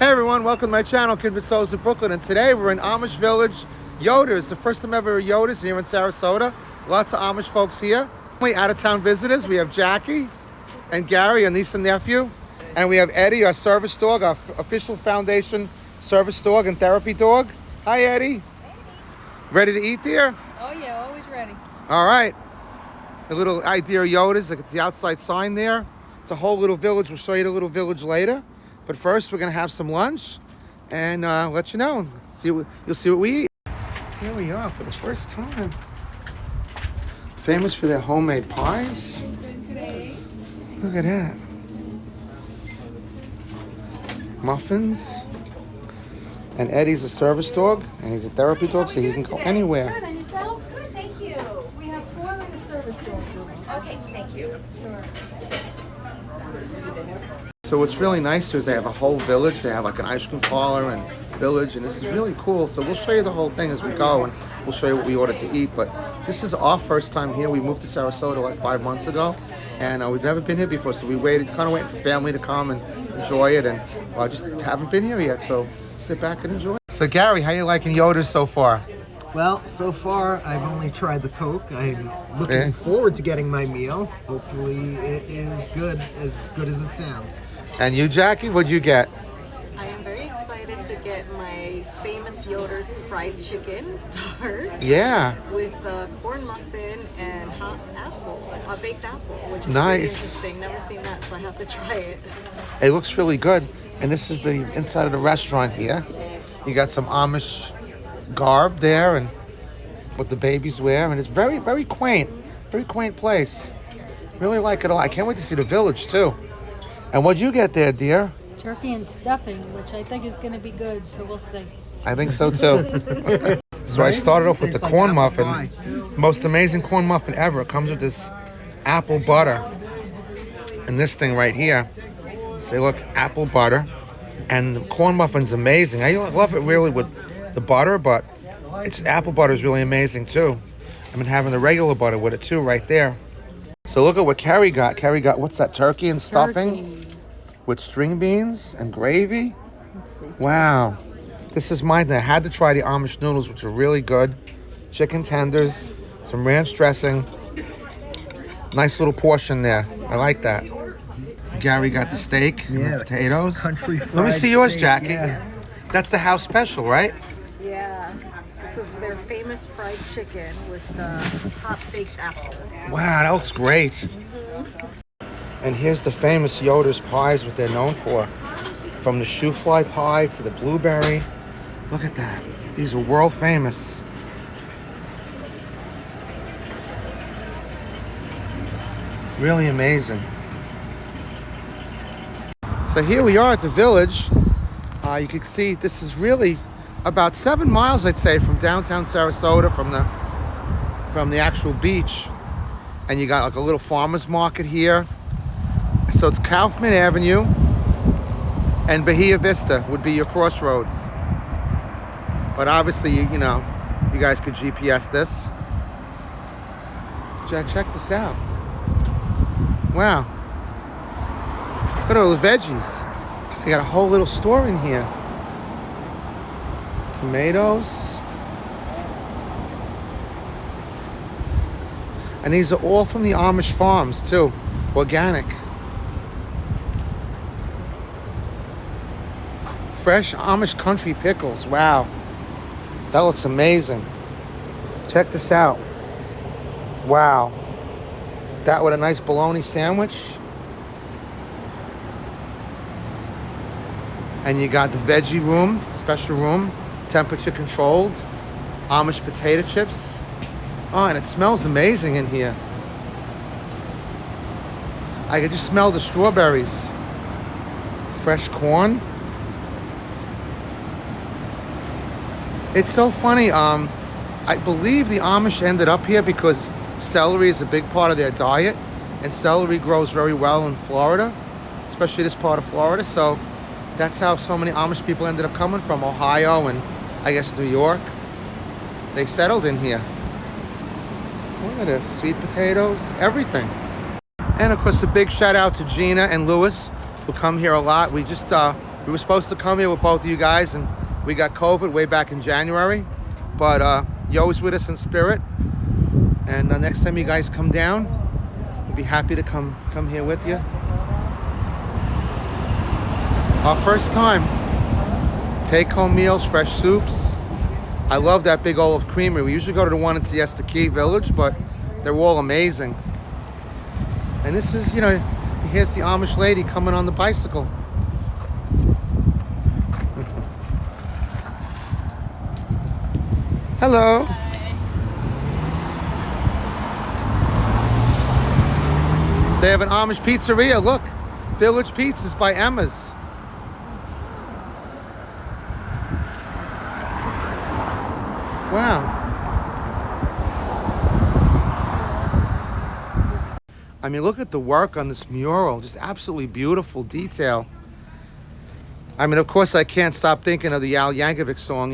Hey everyone, welcome to my channel, Kid with Souls in Brooklyn, and today we're in Amish village, Yoder. It's the first time ever Yoder's here in Sarasota. Lots of Amish folks here. Out-of-town visitors, we have Jackie and Gary, our niece and nephew, and we have Eddie, our service dog, our official foundation service dog and therapy dog. Hi Eddie. Hey. Ready to eat there? Oh yeah, always ready. All right. A little idea of Yoder's, like the outside sign there. It's a whole little village. We'll show you the little village later. But first, we're gonna have some lunch and let you know. You'll see what we eat. Here we are for the first time. Famous for their homemade pies. Look at that. Muffins. And Eddie's a service dog, and he's a therapy dog, so he can go anywhere. Good, and yourself? Good, thank you. We have 4 little service dogs. Okay, thank you. Sure. So what's really nice too is they have a whole village. They have like an ice cream parlor and village, and this is really cool. So we'll show you the whole thing as we go, and we'll show you what we ordered to eat. But this is our first time here. We moved to Sarasota like 5 months ago, and we've never been here before. So we waiting for family to come and enjoy it, and just haven't been here yet. So sit back and enjoy. So Gary, how you liking Yoder so far? Well, so far I've only tried the Coke. I'm looking forward to getting my meal. Hopefully it is as good as it sounds. And you, Jackie, what'd you get? I am very excited to get my famous Yoder's fried chicken tart. Yeah. With a corn muffin and hot apple, a baked apple, which is nice. Really interesting. Never seen that, so I have to try it. It looks really good. And this is the inside of the restaurant here. You got some Amish garb there and what the babies wear, and it's very, very quaint place. Really like it a lot. I can't wait to see the village too. And what'd you get there, dear? Turkey and stuffing, which I think is going to be good, so we'll see. I think so too. So I started off with the corn muffin. Most amazing corn muffin ever. It comes with this apple butter and this thing right here. See, look, apple butter. And the corn muffin's amazing. I love it really with the butter, but apple butter is really amazing too. I've been having the regular butter with it too right there. So look at what Carrie got. Carrie got, what's that, turkey and stuffing? With string beans and gravy? Wow. This is mine. I had to try the Amish noodles, which are really good. Chicken tenders, some ranch dressing. Nice little portion there. I like that. Gary got the steak and the potatoes. Country fried Let me see yours, steak, Jackie. yeah. That's the house special, right? Yeah, this is their famous fried chicken with the hot baked apple. Wow, that looks great. And here's the famous Yoder's pies, what they're known for. From the shoe fly pie to the blueberry. Look at that. These are world famous. Really amazing. So here we are at the village. You can see this is really about 7 miles, I'd say, from downtown Sarasota, from the actual beach. And you got like a little farmer's market here. So it's Kaufman Avenue and Bahia Vista would be your crossroads. But obviously, you guys could GPS this. Check this out. Wow. Look at all the veggies. They got a whole little store in here. Tomatoes. And these are all from the Amish farms too. Organic. Fresh Amish country pickles. Wow. That looks amazing. Check this out. Wow. That with a nice bologna sandwich. And you got the veggie room, special room, temperature controlled. Amish potato chips. Oh, and it smells amazing in here. I could just smell the strawberries. Fresh corn. It's so funny. I believe the Amish ended up here because celery is a big part of their diet, and celery grows very well in Florida, especially this part of Florida. So that's how so many Amish people ended up coming from Ohio and I guess New York. They settled in here. Look at this, sweet potatoes, everything. And of course, a big shout out to Gina and Louis, who come here a lot. We just We were supposed to come here with both of you guys, and we got COVID way back in January. But you're always with us in spirit. And next time you guys come down, we'll be happy to come here with you. Our first time. Take-home meals, fresh soups. I love that big Olive Creamery. We usually go to the one in Siesta Key Village, but they're all amazing. And this is, here's the Amish lady coming on the bicycle. Hello. They have an Amish pizzeria. Look, Village Pizzas by Emma's. Wow. I mean, look at the work on this mural. Just absolutely beautiful detail. I mean, of course, I can't stop thinking of the Al Yankovic song,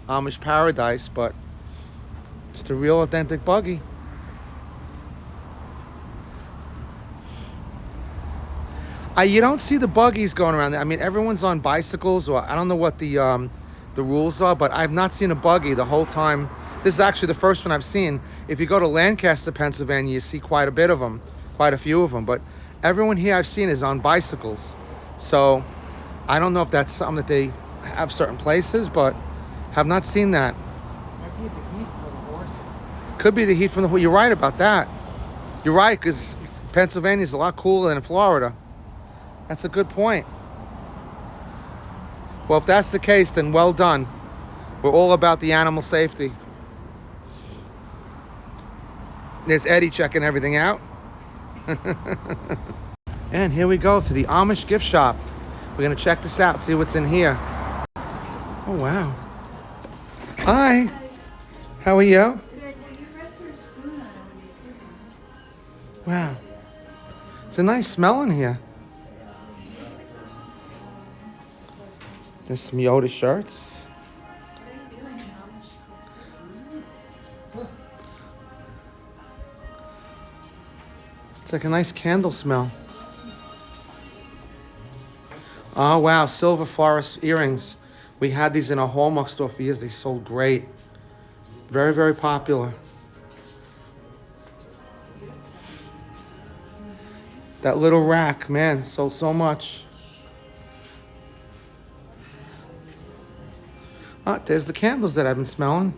Amish Paradise, but it's the real authentic buggy. You don't see the buggies going around there. I mean, everyone's on bicycles, or I don't know what the rules are, but I've not seen a buggy the whole time. This is actually the first one I've seen. If you go to Lancaster, Pennsylvania, you see quite a few of them, but everyone here I've seen is on bicycles. So I don't know if that's something that they have certain places, but have not seen that. Might be the heat for the horses. Could be the heat from the horse. You're right about that. You're right, because Pennsylvania is a lot cooler than Florida. That's a good point. Well, if that's the case, then well done. We're all about the animal safety. There's Eddie checking everything out. And here we go to the Amish gift shop. We're going to check this out, see what's in here. Oh, wow. Hi. How are you? Wow. It's a nice smell in here. There's some Yoder shirts. It's like a nice candle smell. Oh, wow. Silver forest earrings. We had these in a Hallmark store for years. They sold great. Very, very popular. That little rack, man, sold so much. There's the candles that I've been smelling.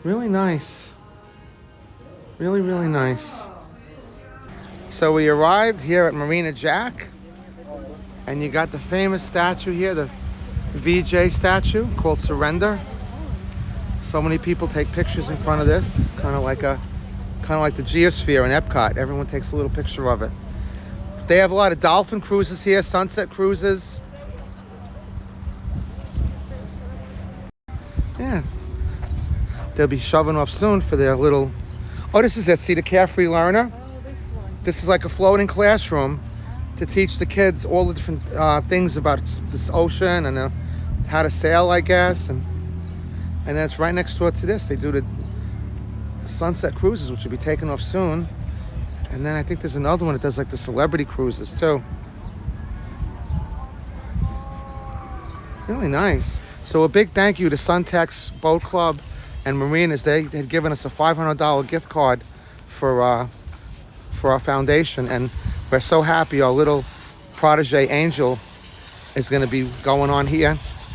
Really nice. Really, really nice. So we arrived here at Marina Jack, and you got the famous statue here, the VJ statue called Surrender. So many people take pictures in front of this, kind of like the Geosphere in Epcot. Everyone takes a little picture of it. They have a lot of dolphin cruises here, sunset cruises. Yeah, they'll be shoving off soon for their little... Oh, this is it. See the Carefree Learner? Oh, this one. This is like a floating classroom to teach the kids all the different things about this ocean and how to sail, I guess. And then it's right next door to this. They do the sunset cruises, which will be taking off soon. And then I think there's another one that does like the celebrity cruises too. Really nice. So a big thank you to Suntex Boat Club and Marinas. They had given us a $500 gift card for our foundation, and we're so happy. Our little protege Angel is going to be going on here.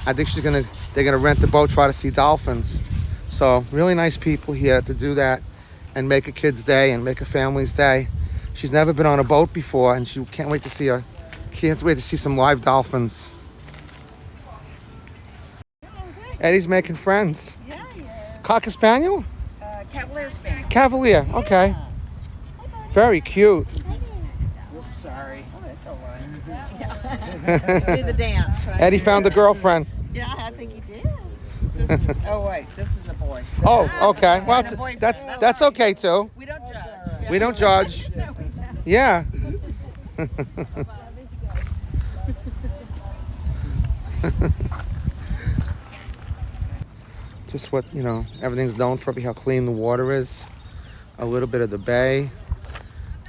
I think they're gonna rent the boat, try to see dolphins. So really nice people here to do that and make a kid's day and make a family's day. She's never been on a boat before, and she can't wait to see some live dolphins. Eddie's making friends. Yeah. Cocker Spaniel? Cavalier Spaniel. Cavalier, okay. Very cute. Whoops, sorry. Oh, that's all right. Do the dance, right? Eddie found a girlfriend. Yeah, I think he did. Oh, wait, this is a boy. Oh, okay. Well, And a boyfriend. that's okay too. We don't judge. We don't judge. No, we don't. Yeah. Just what, everything's known for, how clean the water is. A little bit of the bay.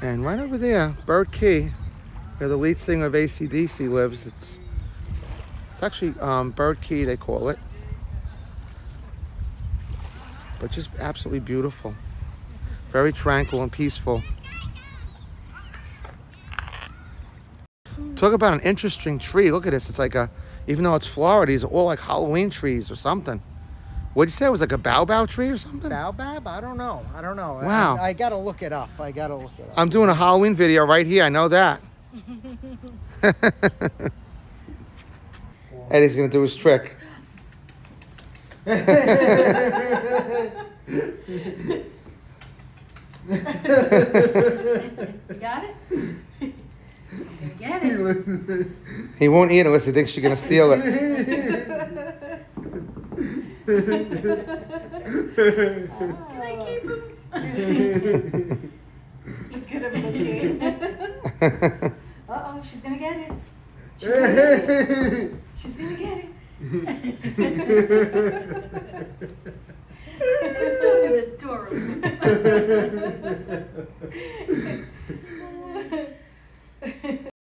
And right over there, Bird Key, where the lead singer of AC/DC lives. It's actually Bird Key, they call it. But just absolutely beautiful. Very tranquil and peaceful. Talk about an interesting tree. Look at this. It's like even though it's Florida, these are all like Halloween trees or something. What'd you say? It was like a baobab tree or something? Baobab? I don't know. Wow. I gotta look it up. I'm doing a Halloween video right here. I know that. Eddie's gonna do his trick. You got it? You get it. He won't eat it unless he thinks you're gonna steal it. Can I keep him? Look at him looking. Uh-oh, she's gonna get it. She's gonna get it. This dog is adorable.